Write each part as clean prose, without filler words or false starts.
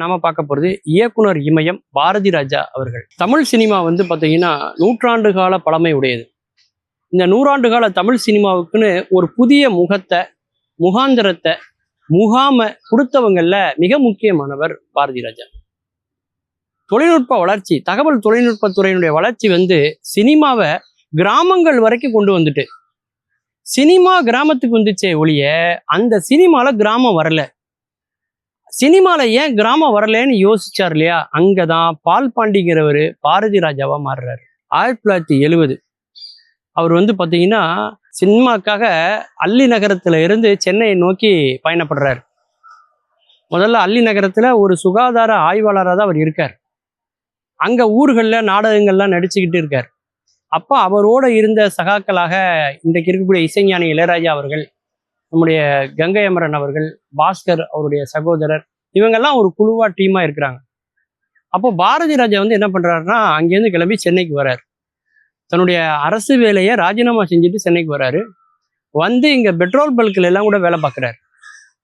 நாம பார்க்க போறது இயக்குனர் இமயம் பாரதி ராஜா அவர்கள். தமிழ் சினிமா பார்த்தீங்கன்னா நூற்றாண்டு கால பழமை உடையது. இந்த நூறாண்டு கால தமிழ் சினிமாவுக்குன்னு ஒரு புதிய முகத்தை, முகாந்திரத்தை, முகாம கொடுத்தவங்கள்ல மிக முக்கியமானவர் பாரதி ராஜா. தொழில்நுட்ப வளர்ச்சி, தகவல் தொழில்நுட்பத்துறையினுடைய வளர்ச்சி சினிமாவை கிராமங்கள் வரைக்கும் கொண்டு வந்துட்டு, சினிமா கிராமத்துக்கு வந்துச்சே ஒழிய அந்த சினிமால கிராமம் வரல. சினிமால ஏன் கிராமம் வரலன்னு யோசிச்சார் இல்லையா, அங்கதான் பால் பாண்டிங்கிறவர் பாரதி ராஜாவா மாறுறாரு. 1970 அவர் பாத்தீங்கன்னா சினிமாக்காக அல்லி நகரத்துல இருந்து சென்னையை நோக்கி பயணப்படுறாரு. முதல்ல அல்லி நகரத்துல ஒரு சுகாதார ஆய்வாளராக தான் அவர் இருக்கார். அங்க ஊர்கள்ல நாடகங்கள்லாம் நடிச்சுக்கிட்டு இருக்கார். அப்ப அவரோட இருந்த சகாக்களாக இன்றைக்கு இருக்கக்கூடிய இசைஞானி இளையராஜா அவர்கள், நம்முடைய கங்கை அமரன் அவர்கள், பாஸ்கர் அவருடைய சகோதரர், இவங்கெல்லாம் ஒரு குழுவா டீமா இருக்கிறாங்க. அப்போ பாரதி ராஜா என்ன பண்றாருன்னா, அங்கேருந்து கிளம்பி சென்னைக்கு வர்றாரு. தன்னுடைய அரசு வேலையை ராஜினாமா செஞ்சுட்டு சென்னைக்கு வர்றாரு. இங்க பெட்ரோல் பல்க்ல எல்லாம் கூட வேலை பார்க்குறாரு.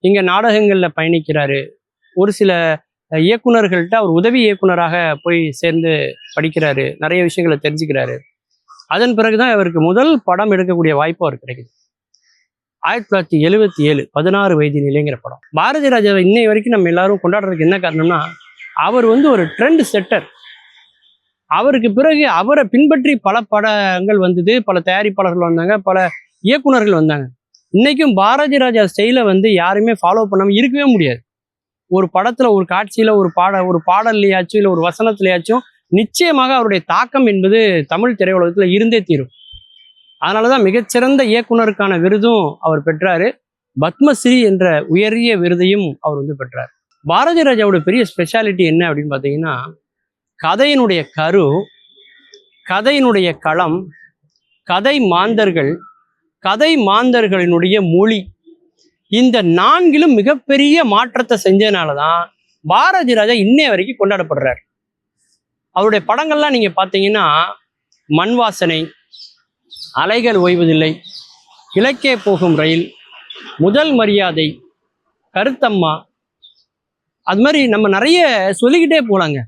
இங்க நாடகங்கள்ல பயணிக்கிறாரு. ஒரு சில இயக்குனர்கள்ட்ட அவர் உதவி இயக்குனராக போய் சேர்ந்து படிக்கிறாரு. நிறைய விஷயங்களை தெரிஞ்சுக்கிறாரு. அதன் பிறகுதான் இவருக்கு முதல் படம் எடுக்கக்கூடிய வாய்ப்பு அவர் கிடைக்குது. 1977 16 வயது நிலைங்கிற படம். பாரதி ராஜாவை இன்னை வரைக்கும் நம்ம எல்லாரும் கொண்டாடுறதுக்கு என்ன காரணம்னா, அவர் ஒரு ட்ரெண்ட் செட்டர். அவருக்கு பிறகு அவரை பின்பற்றி பல படங்கள் வந்தது, பல தயாரிப்பாளர்கள் வந்தாங்க, பல இயக்குனர்கள் வந்தாங்க. இன்னைக்கும் பாரதி ராஜா ஸ்டைலை யாருமே ஃபாலோ பண்ணாம இருக்கவே முடியாது. ஒரு படத்துல, ஒரு காட்சியில, ஒரு பாடல்லையாச்சும் இல்லை ஒரு வசனத்திலேயாச்சும் நிச்சயமாக அவருடைய தாக்கம் என்பது தமிழ் திரையுலகத்துல இருந்தே தீரும். அதனாலதான் மிகச்சிறந்த இயக்குனருக்கான விருதும் அவர் பெற்றாரு. பத்மஸ்ரீ என்ற உயரிய விருதையும் அவர் பெற்றார். பாரதி ராஜாவோட பெரிய ஸ்பெஷாலிட்டி என்ன அப்படின்னு பார்த்தீங்கன்னா, கதையினுடைய கரு, கதையினுடைய களம், கதை மாந்தர்கள், கதை மாந்தர்களினுடைய மொழி, இந்த 4லும் மிகப்பெரிய மாற்றத்தை செஞ்சதுனாலதான் பாரதி ராஜா இன்னைய வரைக்கும் கொண்டாடப்படுறார். அவருடைய படங்கள்லாம் நீங்க பார்த்தீங்கன்னா, மண் வாசனை, அலைகள் ஓய்வதில்லை, கிழக்கே போகும் ரயில், முதல் மரியாதை, கருத்தம்மா, அது மாதிரி நம்ம நிறைய சொல்லிக்கிட்டே போலாங்க.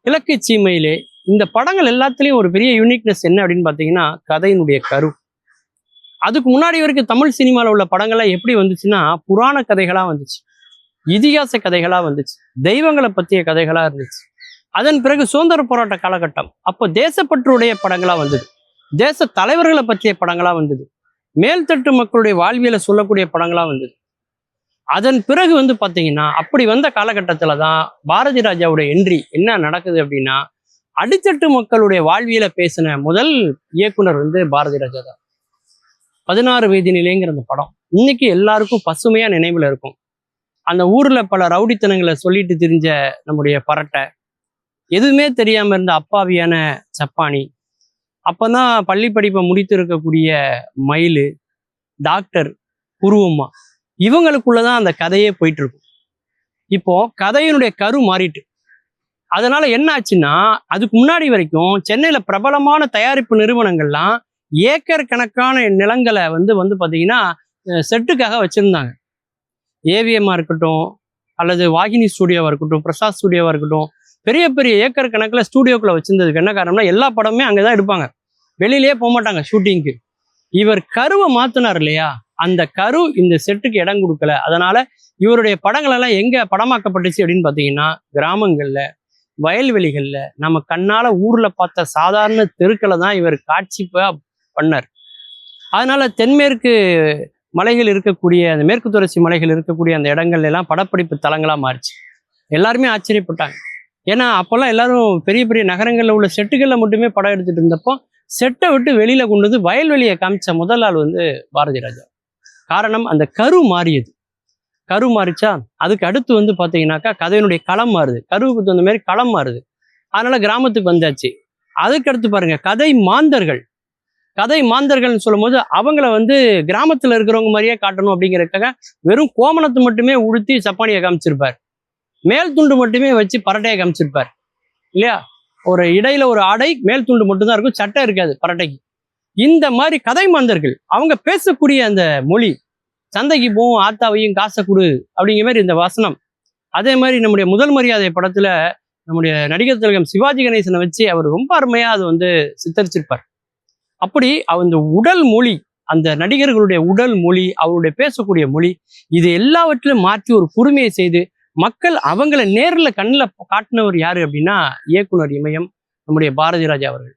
கிழக்கு சீமையிலே, இந்த படங்கள் எல்லாத்துலேயும் ஒரு பெரிய யூனிக்னஸ் என்ன அப்படின்னு பார்த்தீங்கன்னா, கதையினுடைய கரு. அதுக்கு முன்னாடி வரைக்கும் தமிழ் சினிமாவில் உள்ள படங்கள்லாம் எப்படி வந்துச்சுன்னா, புராண கதைகளாக வந்துச்சு, இதிகாச கதைகளாக வந்துச்சு, தெய்வங்களை பற்றிய கதைகளாக இருந்துச்சு. அதன் பிறகு சுதந்திர போராட்ட காலகட்டம், அப்போ தேசப்பற்றுடைய படங்களா வந்தது, தேச தலைவர்களை பற்றிய படங்களா வந்தது, மேல்தட்டு மக்களுடைய வாழ்வியலை சொல்லக்கூடிய படங்களா வந்தது. அதன் பிறகு பார்த்தீங்கன்னா, அப்படி வந்த காலகட்டத்துல தான் பாரதி ராஜாவுடைய என்ட்ரி. என்ன நடக்குது அப்படின்னா, அடித்தட்டு மக்களுடைய வாழ்வியலை பேசின முதல் இயக்குனர் பாரதி ராஜா தான். 16 வயது நிலைங்கிற அந்த படம் இன்னைக்கு எல்லாருக்கும் பசுமையா நினைவுல இருக்கும். அந்த ஊர்ல பல ரவுடித்தனங்களை சொல்லிட்டு திரிஞ்ச நம்முடைய பரட்டை, எதுவுமே தெரியாம இருந்த அப்பாவியான சப்பானி, அப்பதான் பள்ளி படிப்பை முடித்து இருக்கக்கூடிய மயிலு, டாக்டர், உருவம்மா, இவங்களுக்குள்ளதான் அந்த கதையே போயிட்டு இருக்கும். இப்போ கதையினுடைய கரு மாறிட்டு, அதனால என்ன ஆச்சுன்னா, அதுக்கு முன்னாடி வரைக்கும் சென்னையில பிரபலமான தயாரிப்பு நிறுவனங்கள்லாம் ஏக்கர் கணக்கான நிலங்களை பாத்தீங்கன்னா செட்டுக்காக வச்சிருந்தாங்க. ஏவிஎம்மா இருக்கட்டும், அல்லது வாகினி ஸ்டூடியோவா இருக்கட்டும், பிரசாத் ஸ்டூடியோவா இருக்கட்டும், பெரிய பெரிய ஏக்கர் கணக்கில் ஸ்டூடியோக்குள்ள வச்சிருந்ததுக்கு என்ன காரணம்னா, எல்லா படமுமே அங்கதான் எடுப்பாங்க, வெளியிலேயே போக மாட்டாங்க ஷூட்டிங்க்கு. இவர் கருவை மாத்தினார் இல்லையா, அந்த கரு இந்த செட்டுக்கு இடம் கொடுக்கல. அதனால இவருடைய படங்கள் எல்லாம் எங்க படமாக்கப்பட்டுச்சு அப்படின்னு பாத்தீங்கன்னா, கிராமங்கள்ல, வயல்வெளிகள்ல, நம்ம கண்ணால ஊர்ல பார்த்த சாதாரண தெருக்களை தான் இவர் காட்சி பண்ணார். அதனால தென்மேற்கு மலைகள் இருக்கக்கூடிய, அந்த மேற்கு தொடர்ச்சி மலைகள் இருக்கக்கூடிய அந்த இடங்கள்ல எல்லாம் படப்பிடிப்பு தலங்களா மாறிச்சு. எல்லாருமே ஆச்சரியப்பட்டாங்க. ஏன்னா அப்போல்லாம் எல்லாரும் பெரிய பெரிய நகரங்கள்ல உள்ள செட்டுகள்ல மட்டுமே படம் எடுத்துட்டு இருந்தப்போ, செட்டை விட்டு வெளியில கொண்டு வந்து வயல்வெளியை காமிச்ச முதல் ஆள் பாரதி ராஜா. காரணம், அந்த கரு மாறியது. கரு மாறிச்சா, அதுக்கு அடுத்து பாத்தீங்கன்னாக்கா கதையினுடைய களம் மாறுது, கருவுக்கு தகுந்த மாதிரி களம் மாறுது. அதனால கிராமத்துக்கு வந்தாச்சு. அதுக்கு அடுத்து பாருங்க, கதை மாந்தர்கள். கதை மாந்தர்கள்னு சொல்லும் போது அவங்கள கிராமத்துல இருக்கிறவங்க மாதிரியே காட்டணும் அப்படிங்கிறதுக்காக வெறும் கோமணத்தை மட்டுமே உடுத்தி சப்பானியை காமிச்சிருப்பார், மேல் துண்டு மட்டுமே வச்சு பரட்டையை காமிச்சிருப்பார் இல்லையா. ஒரு இடையில ஒரு ஆடை, மேல் துண்டு மட்டும்தான் இருக்கும், சட்டை இருக்காது பரட்டைக்கு. இந்த மாதிரி கதை மாந்தர்கள் அவங்க பேசக்கூடிய அந்த மொழி, சந்தைக்கு போவோம் ஆத்தாவையும் காசை கொடு அப்படிங்கிற மாதிரி இந்த வசனம், அதே மாதிரி நம்முடைய முதல் மரியாதை படத்துல நம்முடைய நடிகர் திலகம் சிவாஜி கணேசனை வச்சு அவர் ரொம்ப அருமையா அது வந்து சித்தரிச்சிருப்பார். அப்படி அந்த உடல் மொழி, அந்த நடிகர்களுடைய உடல் மொழி, அவருடைய பேசக்கூடிய மொழி, இது எல்லாவற்றிலும் மாற்றி ஒரு புதுமையை செய்து மக்கள் அவங்கள நேர்ல கண்ணில் காட்டினவர் யாரு அப்படின்னா இயக்குனர் இமயம் நம்முடைய பாரதி ராஜா அவர்கள்.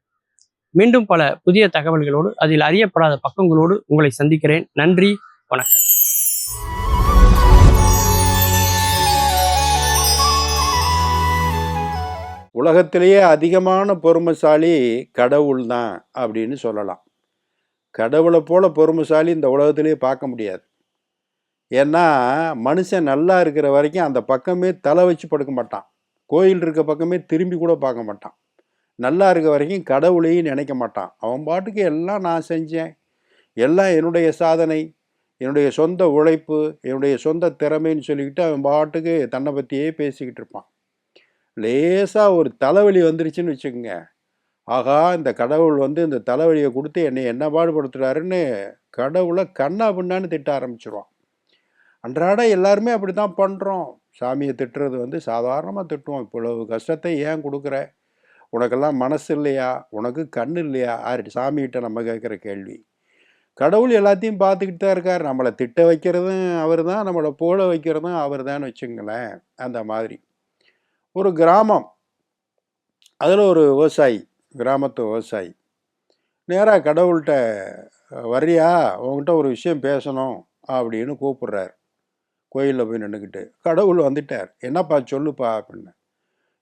மீண்டும் பல புதிய தகவல்களோடு அதில் அறியப்படாத பக்கங்களோடு உங்களை சந்திக்கிறேன். நன்றி, வணக்கம். உலகத்திலேயே அதிகமான பொறுமைசாலி கடவுள் தான் அப்படின்னு சொல்லலாம். கடவுளை போல பொறுமைசாலி இந்த உலகத்திலேயே பார்க்க முடியாது. ஏன்னா மனுஷன் நல்லா இருக்கிற வரைக்கும் அந்த பக்கமே தலை வச்சு படுக்க மாட்டான். கோயில் இருக்க பக்கமே திரும்பி கூட பார்க்க மாட்டான். நல்லா இருக்க வரைக்கும் கடவுளையும் நினைக்க மாட்டான். அவன் பாட்டுக்கு எல்லாம் நான் செஞ்சேன், எல்லாம் என்னுடைய சாதனை, என்னுடைய சொந்த உழைப்பு, என்னுடைய சொந்த திறமைன்னு சொல்லிக்கிட்டு அவன் பாட்டுக்கு தன்னை பற்றியே பேசிக்கிட்டு இருப்பான். லேசாக ஒரு தலைவலி வந்துருச்சுன்னு வச்சுக்கோங்க, ஆகா இந்த கடவுள் வந்து இந்த தலைவலியை கொடுத்து என்னை என்ன பாடுபடுத்துறாருன்னு கடவுளை கண்ணா பின்னான்னு திட்ட ஆரம்பிச்சிருவான். அன்றாட எல்லாருமே அப்படி தான் பண்ணுறோம். சாமியை திட்டுறது வந்து சாதாரணமாக திட்டுவோம். இவ்வளவு கஷ்டத்தை ஏன் கொடுக்குற, உனக்கெல்லாம் மனசு இல்லையா, உனக்கு கண் இல்லையா, சாமிகிட்ட நம்ம கேட்குற கேள்வி. கடவுள் எல்லாத்தையும் பார்த்துக்கிட்டு தான் இருக்கார். நம்மளை திட்ட வைக்கிறதும் அவர் தான், நம்மளை புகழ வைக்கிறதும் அவர் தான் வச்சுங்களேன். அந்த மாதிரி ஒரு கிராமம், அதில் ஒரு விவசாயி, கிராமத்து விவசாயி நேராக கடவுள்கிட்ட வர்றியா, உங்ககிட்ட ஒரு விஷயம் பேசணும் அப்படின்னு கூப்பிட்றாரு. கோயிலில் போய் நின்றுக்கிட்டு கடவுள் வந்துட்டார். என்னப்பா சொல்லுப்பா அப்படின்னு.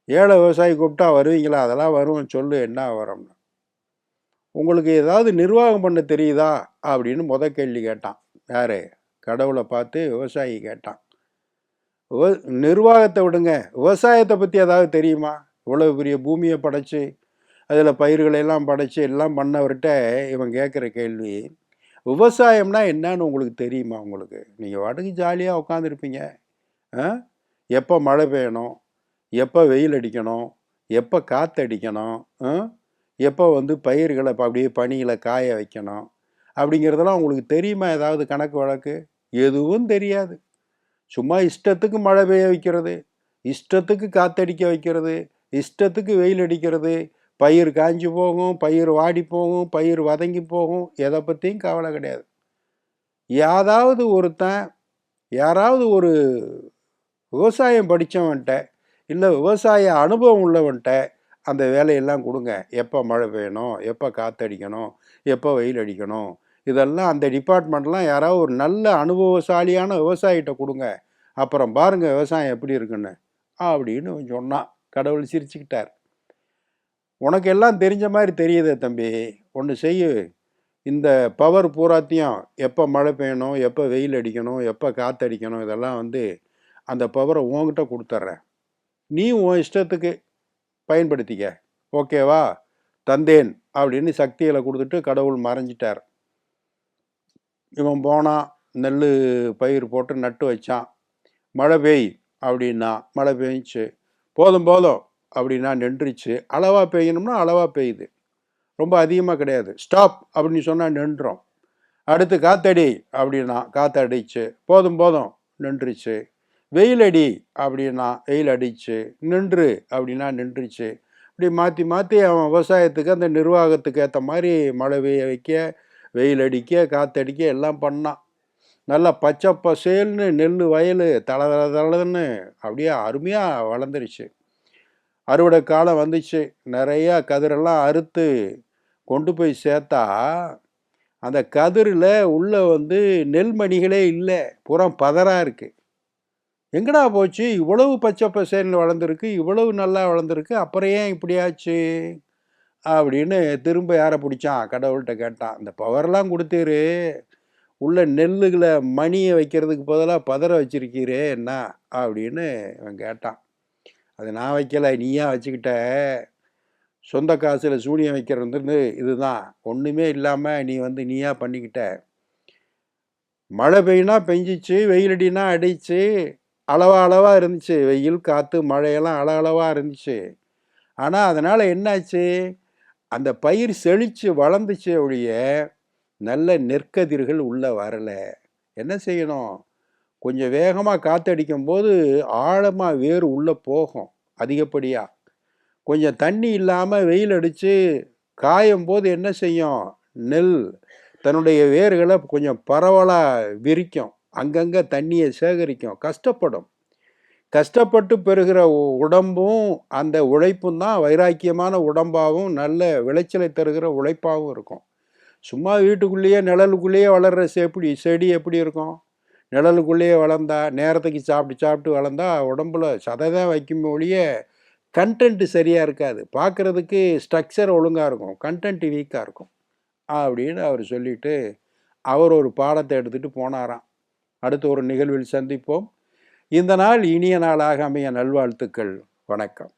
ஏழை விவசாயி கூப்பிட்டா வருவீங்களா? அதெல்லாம் வருவோம், சொல்லு என்ன வரும்னு. உங்களுக்கு ஏதாவது நிர்வாகம் பண்ண தெரியுதா அப்படின்னு கேள்வி கேட்டான். யாரு? கடவுளை பார்த்து விவசாயி கேட்டான். நிர்வாகத்தை விடுங்க, விவசாயத்தை பற்றி ஏதாவது தெரியுமா? இவ்வளவு பெரிய பூமியை படைச்சு அதில் பயிர்களெல்லாம் படைச்சு எல்லாம் பண்ணவர்கிட்ட இவன் கேட்குற கேள்வி, விவசாயம்னா என்னன்னு உங்களுக்கு தெரியுமா? உங்களுக்கு நீங்கள் வாட்டுக்கு ஜாலியாக உட்காந்துருப்பீங்க. எப்போ மழை பெய்யணும், எப்போ வெயில் அடிக்கணும், எப்போ காற்று அடிக்கணும், எப்போ வந்து பயிர்களை அப்படியே பனியில் காய வைக்கணும் அப்படிங்கிறதெல்லாம் உங்களுக்கு தெரியுமா? ஏதாவது கணக்கு வழக்கு? எதுவும் தெரியாது. சும்மா இஷ்டத்துக்கு மழை பெய்ய வைக்கிறது, இஷ்டத்துக்கு காற்றடிக்க வைக்கிறது, இஷ்டத்துக்கு வெயில் அடிக்கிறது, பயிர் காஞ்சி போகும், பயிர் வாடி போகும், பயிர் வதங்கி போகும், எதை பற்றியும் கவலை கிடையாது. யாராவது ஒரு விவசாயம் படித்தவன்ட்ட இல்லை விவசாய அனுபவம் உள்ளவன்ட்ட அந்த வேலையெல்லாம் கொடுங்க. எப்போ மழை பெய்யணும், எப்போ காற்றடிக்கணும், எப்போ வெயில் அடிக்கணும், இதெல்லாம் அந்த டிபார்ட்மெண்ட்லாம் யாராவது ஒரு நல்ல அனுபவசாலியான விவசாயிகிட்ட கொடுங்க. அப்புறம் பாருங்கள் விவசாயம் எப்படி இருக்குன்னு அப்படின்னு சொன்னான். கடவுள் சிரிச்சுக்கிட்டார். உனக்கு எல்லாம் தெரிஞ்ச மாதிரி தெரியுதே தம்பி, ஒன்று செய்யு, இந்த பவர் பூராத்தையும் எப்போ மழை பெய்யணும், எப்போ வெயில் அடிக்கணும், எப்போ காற்றடிக்கணும், இதெல்லாம் வந்து அந்த பவரை உன்கிட்ட கொடுத்துட்றேன், நீ உன் இஷ்டத்துக்கு பயன்படுத்திக்க, ஓகேவா? தந்தேன் அப்படின்னு சக்திகளை கொடுத்துட்டு கடவுள் மறைஞ்சிட்டார். இவன் போனான், நெல் பயிர் போட்டு நட்டு வச்சான். மழை பெய் அப்படின்னா மழை பெய்ஞ்சிச்சு. போதும் அப்படின்னா நின்றுச்சு. அளவாக பெய்யணும்னா அளவாக பெய்யுது, ரொம்ப அதிகமாக கிடையாது. ஸ்டாப் அப்படின்னு சொன்னால் நின்றோம். அடுத்து காத்தடி அப்படின்னா காற்றடிச்சு. போதும் நின்றுச்சு. வெயில் அடி அப்படின்னா வெயில் அடிச்சு. நின்று அப்படின்னா நின்றுச்சு. இப்படி மாற்றி மாற்றி அவன் விவசாயத்துக்கு அந்த நிர்வாகத்துக்கு ஏற்ற மாதிரி மழை பெய்ய வைக்க, வெயில் அடிக்க, காற்றடிக்க எல்லாம் பண்ணான். நல்லா பச்சை பசேல்னு நெல் வயல் தளன்னு அப்படியே அருமையாக வளர்ந்துருச்சு. அறுவடை காலம் வந்துச்சு. நிறையா கதிரெல்லாம் அறுத்து கொண்டு போய் சேர்த்தா அந்த கதிரில் உள்ள வந்து நெல்மணிகளே இல்லை, புறம் பதறாக இருக்குது. எங்கடா போச்சு? இவ்வளவு பச்சை பசேல்னு வளர்ந்துருக்கு, இவ்வளவு நல்லா வளர்ந்துருக்கு, அப்புறம் ஏன் இப்படியாச்சு அப்படின்னு திரும்ப யாரை பிடிச்சான்? கடவுள்கிட்ட கேட்டான். இந்த பவர்லாம் கொடுத்தீரு, உள்ள நெல்லுகளை மணியை வைக்கிறதுக்கு பதிலாக பதற வச்சிருக்கீரே என்ன அப்படின்னு அவன் கேட்டான். அது நான் வைக்கலை, நீயா வச்சுக்கிட்ட. சொந்த காசில் சூனியம் வைக்கிறது இதுதான். ஒன்றுமே இல்லாமல் நீ வந்து நீயா பண்ணிக்கிட்ட. மழை பெய்யினா பெஞ்சிச்சு, வெயில் அடினா அடிச்சு, அளவாக இருந்துச்சு. வெயில் காற்று மழையெல்லாம் அளவாக இருந்துச்சு. ஆனால் அதனால் என்னாச்சு? அந்த பயிர் செழித்து வளர்ந்துச்சு ஒழிய நல்ல நெற்கதிர்கள் உள்ளே வரலை. என்ன செய்யணும்? கொஞ்சம் வேகமாக காற்றடிக்கும் போது ஆழமாக வேர் உள்ளே போகும் அதிகப்படியாக. கொஞ்சம் தண்ணி இல்லாமல் வெயில் அடித்து காயும் போது என்ன செய்யும், நெல் தன்னுடைய வேர்களை கொஞ்சம் பரவலாக விரிக்கும், அங்கங்கே தண்ணியை சேகரிக்கும், கஷ்டப்படும். கஷ்டப்பட்டு பெறுகிற உடம்பும் அந்த உழைப்பும் தான் வைராக்கியமான உடம்பாகவும் நல்ல விளைச்சலை தருகிற உழைப்பாகவும் இருக்கும். சும்மா வீட்டுக்குள்ளேயே நிழலுக்குள்ளேயே வளர்கிற செடி எப்படி இருக்கும்? நிழலுக்குள்ளேயே வளர்ந்தா, நேரத்துக்கு சாப்பிட்டு சாப்பிட்டு வளர்ந்தா உடம்புல சதை தான் வைக்கும் ஒழிய கண்டென்ட் சரியாக இருக்காது. பார்க்குறதுக்கு ஸ்ட்ரக்சர் ஒழுங்காக இருக்கும், கண்டென்ட் வீக்காக இருக்கும் அப்படின்னு அவர் சொல்லிட்டு அவர் ஒரு பாடத்தை எடுத்துகிட்டு போனாராம். அடுத்த ஒரு நிகழ்வில் சந்திப்போம். இந்த நாள் இனிய நாளாக அமைய நல்வாழ்த்துக்கள். வணக்கம்.